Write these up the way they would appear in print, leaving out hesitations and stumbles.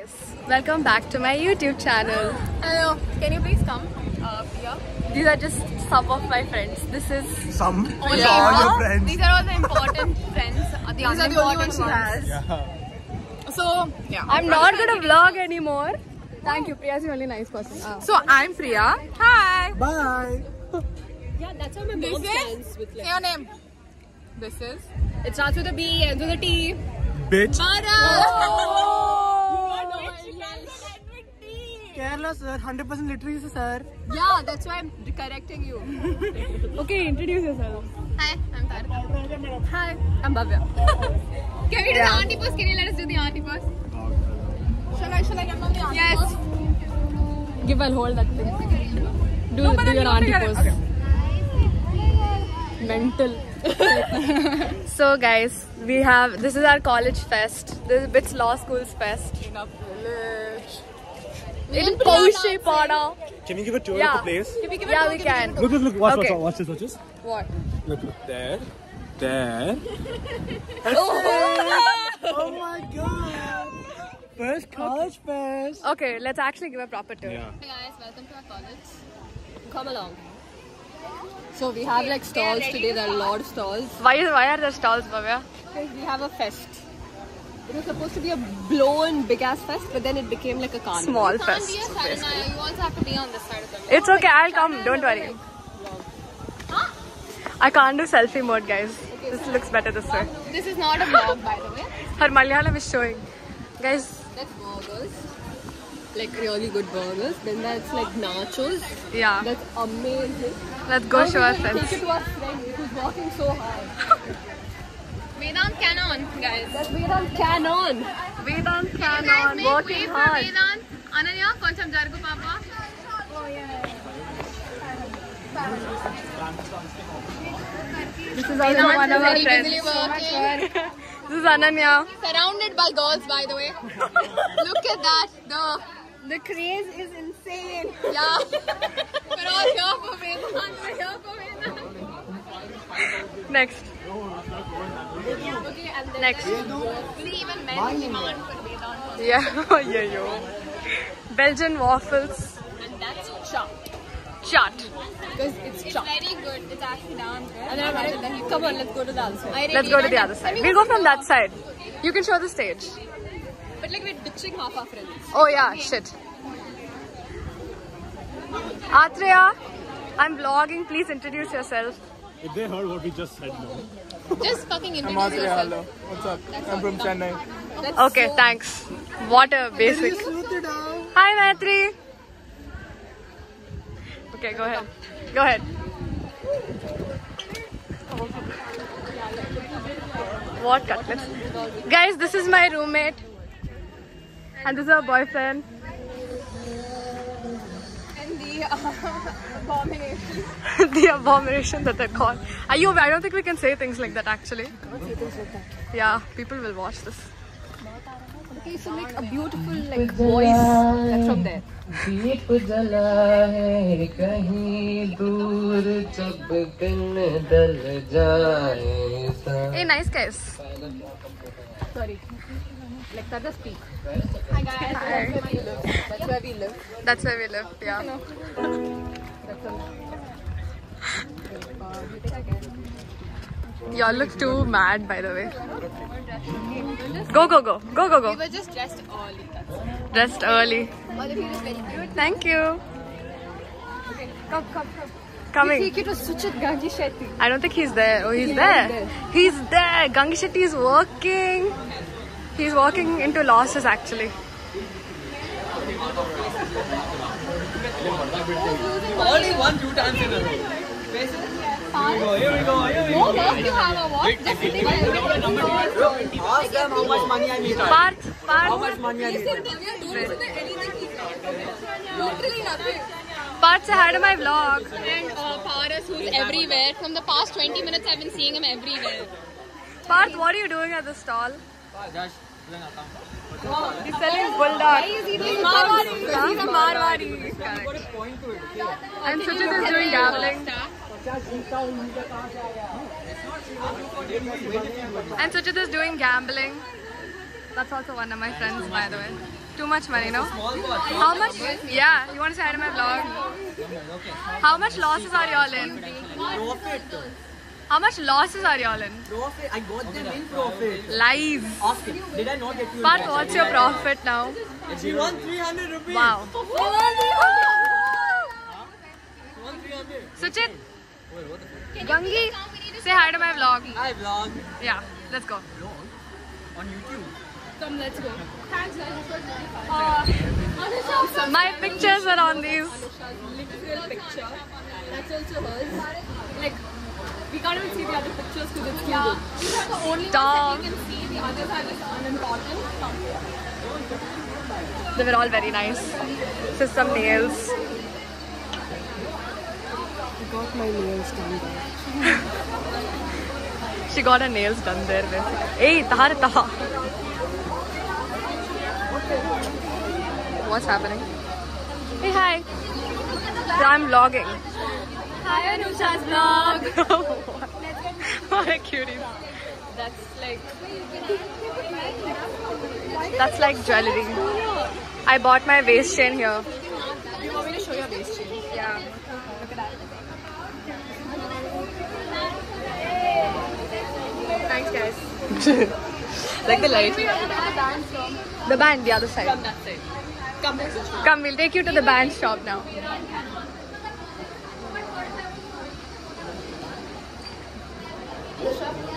guys, welcome back to my YouTube channel. Hello, can you please come? Priya. These are just some of my friends. This is some. Only all your friends. These are all the important friends. The unimportant she has. Yeah. So, yeah. I'm not gonna vlog anymore. Thank you, Priya is the only nice person. So, I'm Priya. Hi. Bye. Yeah, that's how my mom stands with Say like. your name. This is. It starts with a B, ends with a T. Bitch. Kerala sir, 100% literacy sir. Yeah, that's why I'm correcting you. Okay, introduce yourself. Hi, I'm Tarika. Hi, I'm Bhavya. Can we do the auntie pose? Can you let us do the auntie pose? Shall I get on the auntie pose? Give and hold that thing. Do your auntie pose. Okay. Mental. So guys, this is our college fest. This is BITS Law School's fest. In Kaushipara. Can you give a tour Yeah. of the place? Yeah, we can. Look. Watch Okay. this. What? Look. There. Oh my god. First college fest. Okay, let's actually give a proper tour. Yeah. Hey guys, welcome to our college. Come along. So we have like stalls today. There are a lot of stalls. Why are there stalls, Bhavya? Because we have a fest. It was supposed to be a blown big ass fest, but then it became like a carnival. Small You can't be fest. a Saranaya, you also have to be on this side of the It's okay, I'll come, don't worry. Huh? I can't do selfie mode, guys. This looks better this way. This is not a vlog, by the way. Her Malayalam is showing. Guys, That's burgers. Like really good burgers. Then that's like nachos. yeah. That's amazing. Let's go show our Take friends. it to our friend who's walking so hard. Vedant Canon, guys. That's Vedant Canon. Vedant You guys Canon, make way working for hard. Vedant. Ananya, koncham jargu papa. This is also one of our Very busily friends. working. This is Ananya. Surrounded by girls, by the way. Look at that. The craze is insane. Yeah. We're all here for Vedant. We're here for Vedant. Next. Okay, and then Next. see, even men demand for Vedant. Yeah, yo. Belgian waffles. And that's chop. Chaat. Because it's It's chopped. very good. It's actually damn good. And then come on, let's go to the other side. Let's go to the other side. We'll go from that side. You can show the stage. But like we're ditching half our friends. Oh yeah, shit. Atreya, I'm vlogging. Please introduce yourself. If they heard what we just said, no. Just fucking introduce yourself. Hello. What's up? I'm from Chennai. That's Okay, thanks. What a basic. Hi, Maitri. Okay, go ahead. Go ahead. What cutlets? Guys, this is my roommate. And this is her boyfriend. And the abomination. The abomination that they're called. I don't think we can say things like that actually. Yeah, people will watch this. okay, so like a beautiful like voice that's from there. दीप जला है कहीं दूर जब दिन ढल जाए Hey, nice guys. Sorry. Like that just speak. Hi guys. That's where we live. That's where we live, yeah. Y'all look too mad, by the way. Go. We Go. were just dressed early. That's all. Dressed early. All of you look very cute. Thank you. Come. Coming. Take you to Suchit Gangi Shetty. I don't think he's there. Oh, he's there. He's there. Gangi Shetty is working. He's walking into losses actually. Only one two times in a row. Here we go. No work you have or what? Just sitting there. Ask them how much money I need. Parth. How much money I need. Literally nothing. Parth, say hi to my vlog. And Paras, who's everywhere. From the past 20 minutes, I've been seeing him everywhere. Parth, what are you doing at the stall? He's selling bulldog. He's eating Marwari. He's a Marwari. And Suchit is doing gambling. And Suchit is doing gambling. That's also one of my friends, by the way. Too much money, no? Small pot. How much? Yeah, you want to say hi to my vlog? How much losses are y'all in? Profit. How much losses are y'all in? Profit. I got them in profit. Lies. Ask him. Did I not get you? But what's your profit now? She won 300 rupees. Wow. She won 300. Suchit, Gangi, say hi to my vlog. Hi vlog. Yeah, let's go. On YouTube. Come, let's go. Thanks, guys. My pictures are on these. Literal picture. That's also hers. Like, we can't even see the other pictures because it's too good. These are the only ones Stop. that you can see. The others are just unimportant. They were all very nice. Just some nails. I got my nails done there. She got her nails done there. Hey, Taharata. What's happening? Hey, hi. I'm vlogging. Hi, Anusha's vlog. What a cutie. That's like jewelry. I bought my waist chain here. You want me to show your waist chain? Yeah. Look at that. Thanks, guys. Like the light. The band, the other side. From that side. Come here. Come, we'll take you to the band shop now.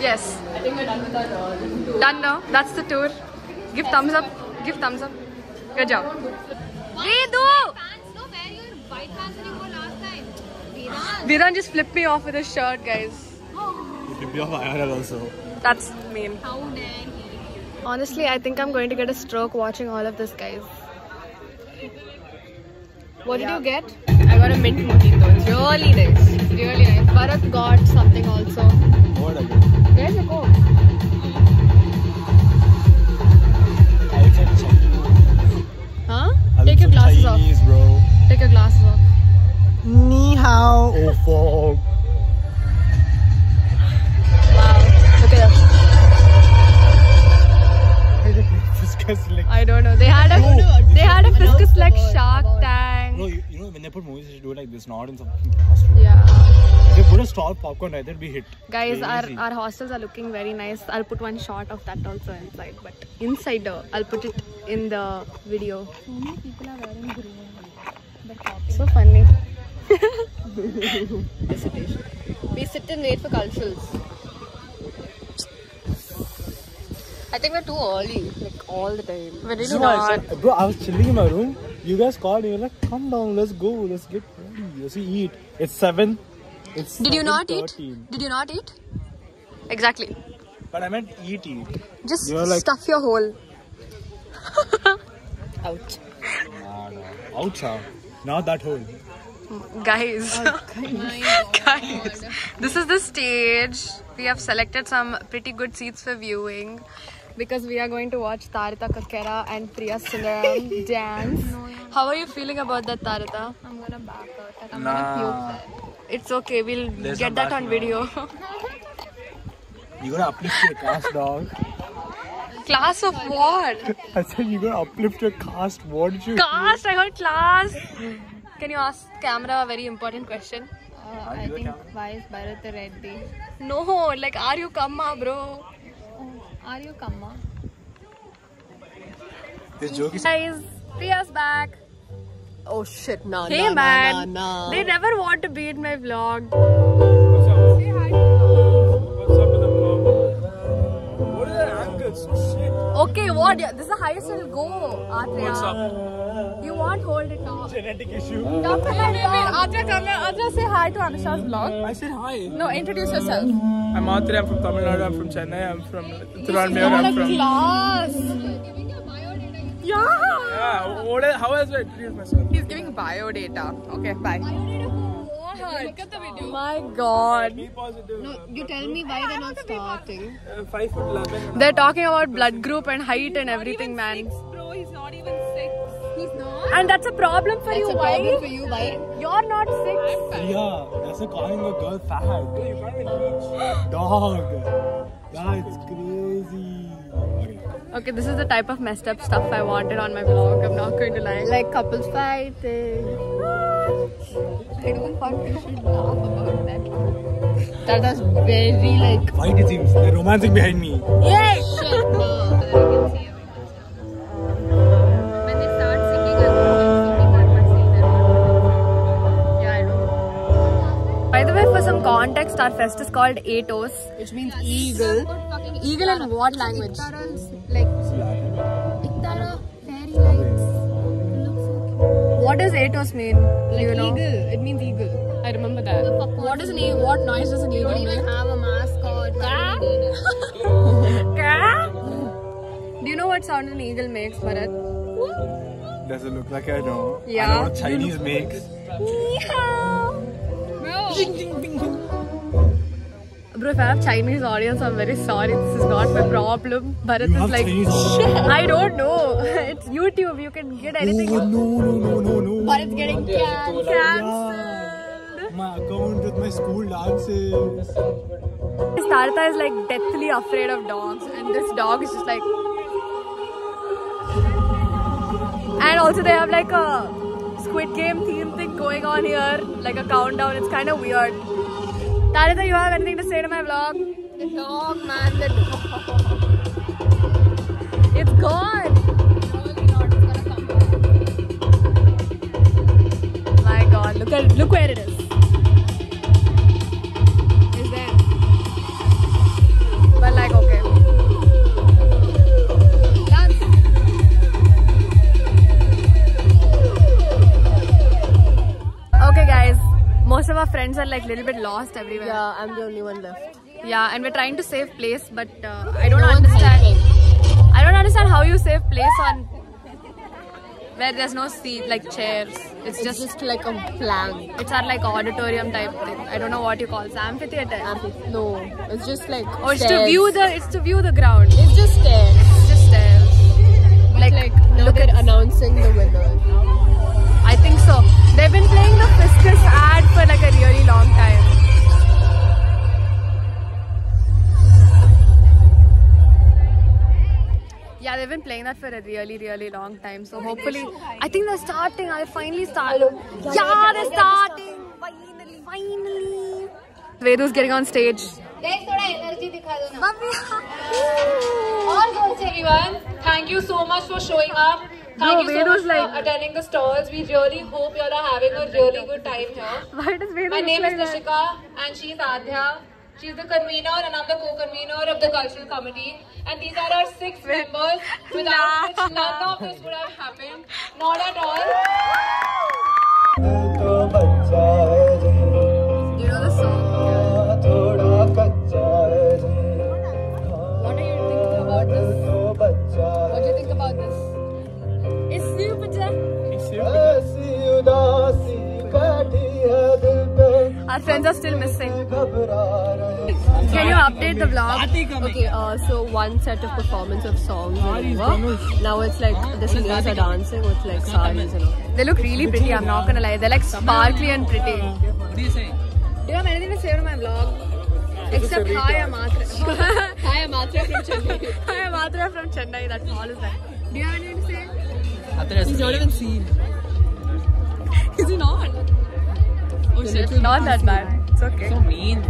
Yes. I think we're done with our tour. Done now. That's the tour. Give thumbs up. Give thumbs up. Good job. Vedu! Pants, no, wear your white pants that you wore last time. Vedant. Vedant just flipped me off with his shirt, guys. You can be off IRL also. That's mean. How dare he? Honestly, I think I'm going to get a stroke watching all of this, guys. What did you get? I got a mint mojito. It's really nice. Really nice. Bharat got something also. What again? Where's your coat? Huh? Take your glasses off. Chinese, bro. Take your glasses off. Ni hao. Oh, fuck. Wow. Look at that. Fiscus like. I don't know. They had a Fiscus like Shark Tank. No, you know when they put movies, they should do it like this, not in some classroom. Yeah. If they put a stall popcorn right there, it'd be hit. Guys, Crazy. our hostels are looking very nice. I'll put one shot of that also inside. But inside, I'll put it in the video. So many people are wearing green. So funny. We sit and wait for culturals. I think we're too early, like all the time. We're really This is why I not. said, bro, I was chilling in my room. You guys called me. You're like, come down, let's go, let's get ready, let's eat. It's 7. It's Did you not eat? 7:13. Did you not eat? Exactly. But I meant eat. Just You're like- stuff your hole. Ouch. No. Ouch, not that hole. Guys. Guys. This is the stage. We have selected some pretty good seats for viewing. Because we are going to watch Tarita Kakera and Priya Sundaram dance. How are you feeling about that, Tarita? I'm gonna back out. Like, I'm Nah. gonna puke there. It's okay, we'll There's get some that back on now. video. You gotta uplift your caste, dog. Class of what? I said you gotta uplift your caste. What did you Class, I heard class. Can you ask camera a very important question? I think, why is Bharat Reddy? No, like, are you kamma, bro? Are you Kamma? This joke is. Guys, Priya's back. Oh shit, nah, Hey nah, man, nah, nah. they never want to be in my vlog. What's up? Say hi. What's up with the vlog? What is that angle? So shit. Okay, what? Yeah, this is the highest it'll go, Atreya. What's up? You won't hold it now. Genetic issue. Come to my vlog. Atreya, say hi to Anusha's vlog. I said hi. No, introduce yourself. I'm Atreya. I'm from Tamil Nadu. I'm from Chennai. I'm from Tirunelveli. I'm from. Class. Yeah. Yeah. How else do I introduce myself? He's giving bio data. Okay, bye. Look at the video. My God. Be positive. No, you tell me why they're not starting. 5'11". They're talking about blood group and height and everything, man. Bro, he's not even 6. He's not? And that's a problem for That's you, a why? problem for you, why? You're not 6. Yeah, that's like calling a girl fat. You can't even reach. Dog. Yeah, it's crazy. Okay. Okay, this is the type of messed up stuff I wanted on my vlog. I'm not going to lie. Like couples fighting. I don't think we should laugh about that. That was very like. Fight it seems. They're romancing behind me. Yeah, shit, no. When they start singing, I yeah, I know. By the way, for some context, our fest is called Atos, which means eagle. Eagle in what language? Like Iktara, fairy lights. What does Atos mean? Like you know? eagle. It means eagle. I remember that. What is an eagle? What noise does an eagle Don't make? even have a mascot. Do you know what sound an eagle makes, Bharat? Does it look like I know? Yeah. I know what Chinese makes. Bro, if I have Chinese audience, I'm very sorry. This is not my problem. Bharat You is have like, Chinese audience? I don't know. It's YouTube. You can get anything. Oh, no. But it's getting cancelled. My account with my school dances. Tarita is like deathly afraid of dogs, and this dog is just like. And also they have like a Squid Game theme thing going on here, like a countdown. It's kind of weird. Tarita, you have anything to say to my vlog? The dog, man, the dog. It's gone. My God, look where it is. It's there. But like, okay. Done. Okay, guys. Most of our friends are like a little bit lost everywhere. Yeah, I'm the only one left. Yeah, and we're trying to save place, but I don't understand. I don't understand how you save place on where there's no seat, like chairs. It's just like a plank. it's our like auditorium type thing. I don't know what you call it. Amphitheater. No, it's just like. Oh, it's to view the ground. It's just stairs. It's just stairs. Like now look they're at announcing the winner. I think so. They've been playing the Fiscus ad for like a really long time. Yeah, they've been playing that for a really, really long time. So hopefully, I think they're starting. I finally started. Yeah, they're starting. Finally. Vedu's getting on stage. There's thoda energy dikha do na. All girls, everyone, thank you so much for showing up. Thank you so much for attending the stalls. We really hope you all are having a really good time here. Why does Vedu My look name like is that? Nishika and she's Adhya. She's the convener and I'm the co-convener of the cultural committee. And these are our 6 members, without which none of this would have happened. Not at all. Do you know the song? What do you think about this? What do you think about this? It's super Our friends are still missing. Can you update the vlog? Okay, so one set of performance of songs is over. Now it's like the singers are dancing with like saris and all. They look really pretty, I'm not gonna lie. They're like sparkly and pretty. What are you saying? Do you have anything to say to my vlog? Except hi, I'm Atra. Hi, I'm Atra from Chennai. Hi, I'm Atra from Chennai. That's all is that. Do you have anything to say? He's not even seen. Is he not? Oh shit, not that bad. It's okay. So mean.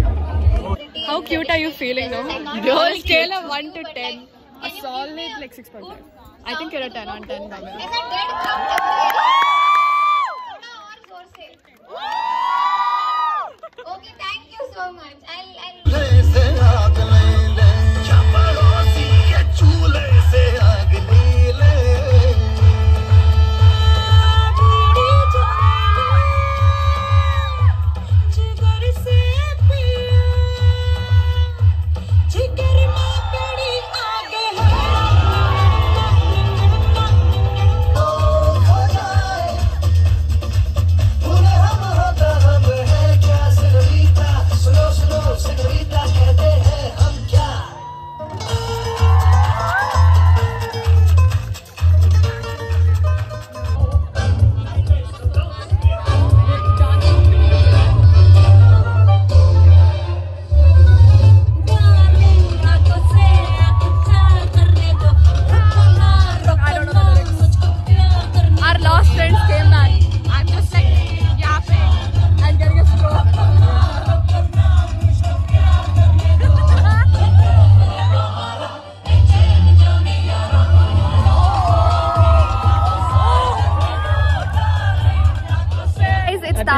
How cute are you feeling now? On a scale of 1 to 10. A solid like 6.5. I think you're a 10 on 10 by the way. Okay, thank you so much. I'll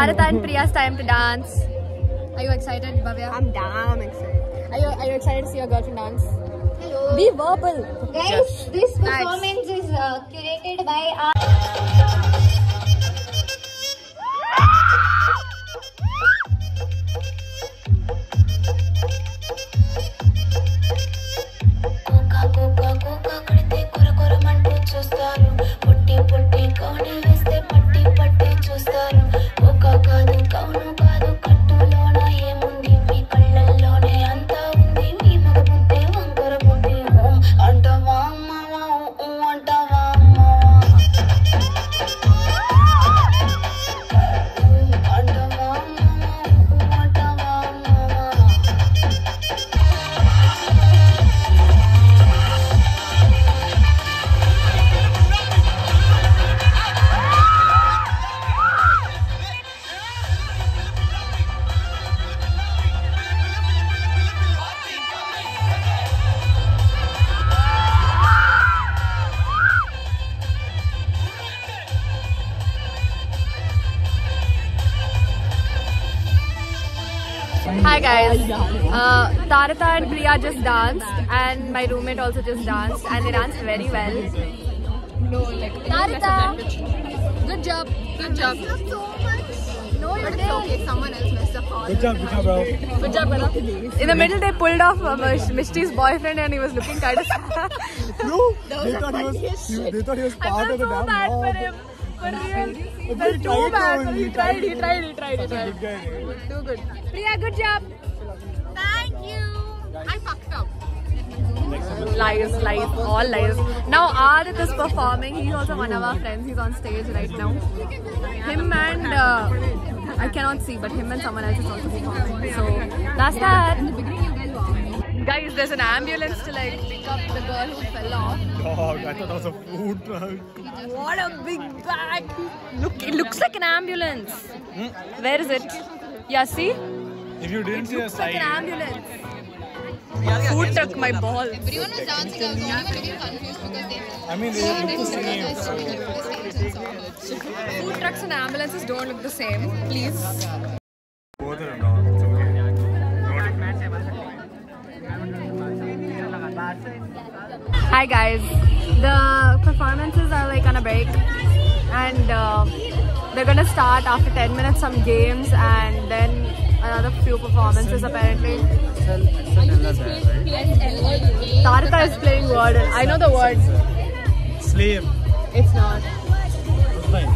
Taritha and Priya's time to dance. Are you excited, Bhavya? I'm damn excited. Are you excited to see your girlfriend dance? Hello. Be verbal. Guys, this performance is curated by our... Hi guys, Taritha and Priya just danced and my roommate also just danced and they danced very well. Taritha! Good job. Good job. so much. No, but it's okay. Someone else messed up all. Good job, bro. Good job, brother. In the middle they pulled off Mishti's boyfriend and he was looking kind of sad. No, they thought he was part of the so damn bad vlog. for him. For real. He Felt too tried bad. to, He tried. Good guy. Too good. Priya, good job. Thank you. I fucked up. Lies, all lies. Now Adit is performing. He's also one of our friends. He's on stage right now. Him and I cannot see, but him and someone else is also performing. So that's that. Guys, there's an ambulance to like pick up the girl who fell off. Dog, I thought that was a food truck. What a big bag! Look, it looks like an ambulance. Where is it? Yeah, see? If you didn't see the Looks like side, an ambulance. Food truck, my balls. Everyone was dancing. I was only getting confused because they I mean, they look the same. So. Food trucks and ambulances don't look the same. Please. Both of them, dog. It's okay. Hi guys. The performances are like on a break, and they're gonna start after 10 minutes some games and then another few performances apparently. Taritha is playing Wordle. I know the words. Slave. It's not. It's fine.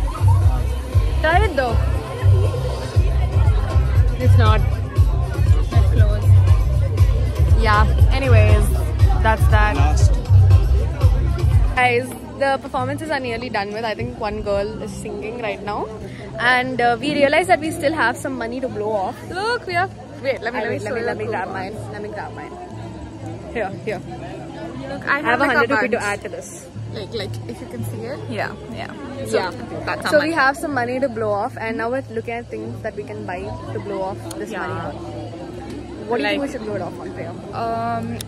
Try it though. It's not. It's close. Yeah. Anyways, that's that. Last. Guys, the performances are nearly done with. I think one girl is singing right now, and we realized that we still have some money to blow off. Look, we have. Wait, let me grab mine. Let me grab mine. Here. Look, I have like 100 rupees to add to this. Like if you can see it. Yeah. That's how So much. we have some money to blow off, and now we're looking at things that we can buy to blow off this money on. What do you think we should blow it off on, Priya?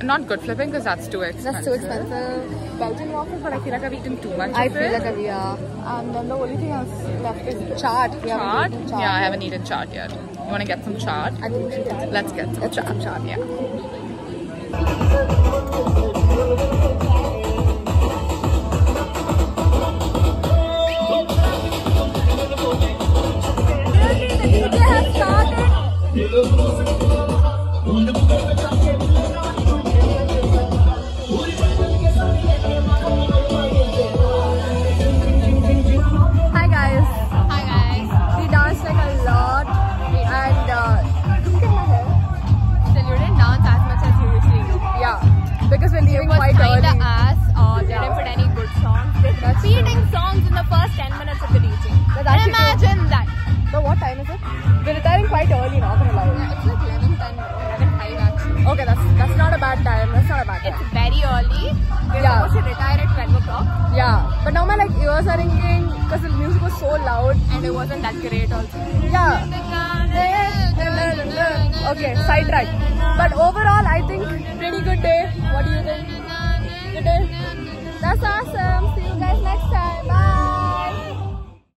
Not good flipping because that's too expensive. That's too expensive. Belgian waffles, but I feel like I've eaten too much. I feel like we are. And then the only thing else left is chaat. We haven't Chaat? eaten chaat. Yeah, I haven't eaten chaat yet. You want to get some chaat? I think we should get Let's get some chaat. yeah. Hi guys. Hi guys. We danced like a lot and look at my hair. Still, you didn't dance as much as you usually do. Yeah, because we're leaving It was quite early. kinda ass. They didn't put any good songs. They put repeating songs in the first 10 minutes of the DJ. That's actually true. Imagine that. So what time is it? We're retiring quite early, not gonna lie. Yeah, it's like 11:10, 11:05 actually. Okay, that's not a bad time. That's not a bad time. It's very early. We're Yeah. supposed to retire at 12 o'clock. Yeah, but now my like ears are ringing because the music was so loud. And it wasn't that great also. Yeah. Okay, sidetrack. But overall, I think pretty good day. What do you think? Good day? That's awesome. See you guys next time. Bye.